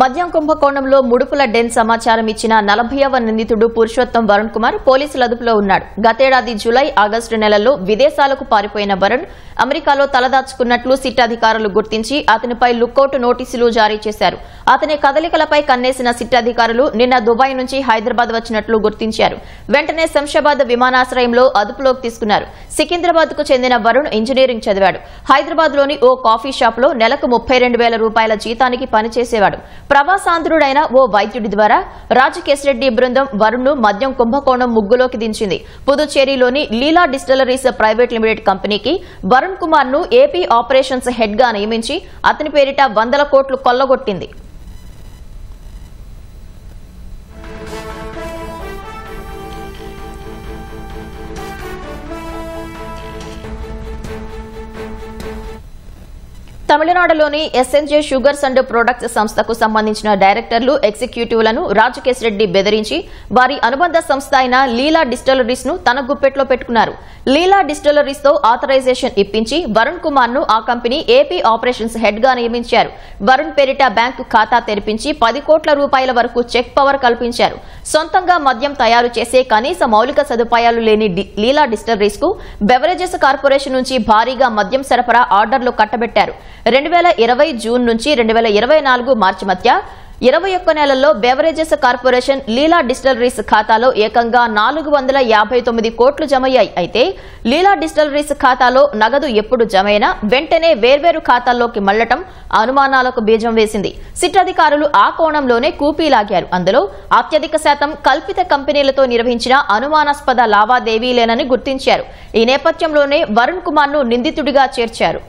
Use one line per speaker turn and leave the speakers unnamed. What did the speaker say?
మద్యం కుంభకోణంలో ముడుపుల డెన్ సమాచారం ఇచ్చిన 40వ నిందితుడు పురుషోత్తం వరుణ్ కుమార్ పోలీసుల అదుపులో ఉన్నాడు. గతేడాది జూలై, ఆగస్టు నెలల్లో విదేశాలకు పారిపోయిన వరుణ్ అమెరికాలో తలదాచుకున్నట్లు సిట్ అధికారులు గుర్తించి అతనిపై లుకౌట్ నోటీసులు జారీ చేశారు. అతని కదలికలపై కన్నేసిన సిట్ అధికారులు నిన్న దుబాయ్ నుంచి హైదరాబాద్ వచ్చినట్లు గుర్తించారు. వెంటనే శంషాబాద్ విమానాశ్రయంలో అదుపులోకి తీసుకున్నారు. సికింద్రాబాద్ కు చెందిన వరుణ్ ఇంజనీరింగ్ చదివాడు. హైదరాబాద్ లోని ఓ కాఫీ షాప్ లో నెలకు 32,000 రూపాయల జీతానికి పనిచేసేవాడు. ప్రవాసాంధ్రుడైన ఓ వైద్యుడి ద్వారా రాజకేశ్రెడ్డి బృందం వరుణ్ ను మద్యం కుంభకోణం ముగ్గులోకి దించింది. పుదుచ్చేరిలోని లీలా డిస్టిలరీస్ ప్రైవేట్ లిమిటెడ్ కంపెనీకి వరుణ్ కుమార్ ను ఏపీ ఆపరేషన్స్ హెడ్ గా నియమించి అతని పేరిట 100 కోట్లు కొల్లగొట్టింది. తమిళనాడులోని ఎస్ఎన్జే షుగర్స్ అండ్ ప్రొడక్ట్స్ సంస్థకు సంబంధించిన డైరెక్టర్లు, ఎగ్జిక్యూటివ్లను రాజకేశ్రెడ్డి బెదిరించి వారి అనుబంధ సంస్థ అయిన లీలా డిస్టిలరీస్ ను తన గుప్పెట్లో పెట్టుకున్నారు. లీలా డిస్టిలరీస్ తో ఆథరైజేషన్ ఇప్పించి వరుణ్ కుమార్ ను ఆ కంపెనీ ఏపీ ఆపరేషన్స్ హెడ్ గా నియమించారు. వరుణ్ పేరిట బ్యాంకు ఖాతా తెరిపించి 10 కోట్ల రూపాయల వరకు చెక్ పవర్ కల్పించారు. సొంతంగా మద్యం తయారు చేసే కనీస మౌలిక సదుపాయాలు లేని లీలా డిస్టిలరీస్ కు బెవరేజెస్ కార్పొరేషన్ నుంచి భారీగా మద్యం సరఫరా ఆర్డర్లు కట్టబెట్టారు. 2020 జూన్ నుంచి 2024 మార్చి మధ్య 21 నెలల్లో బెవరేజెస్ కార్పొరేషన్ లీలా డిస్టిలరీస్ ఖాతాలో ఏకంగా 459 కోట్లు జమయ్యాయి. అయితే లీలా డిస్టిలరీస్ ఖాతాలో నగదు ఎప్పుడు జమైనా వెంటనే వేర్వేరు ఖాతాల్లోకి మళ్లటం అనుమానాలకు బీజం వేసింది. సిట్ అధికారులు ఆ కోణంలోనే కూపీలాగారు. అందులో అత్యధిక శాతం కల్పిత కంపెనీలతో నిర్వహించిన అనుమానాస్పద లావాదేవీలేనని గుర్తించారు. ఈ నేపథ్యంలోనే వరుణ్ కుమార్ ను నిందితుడిగా చేర్చారు.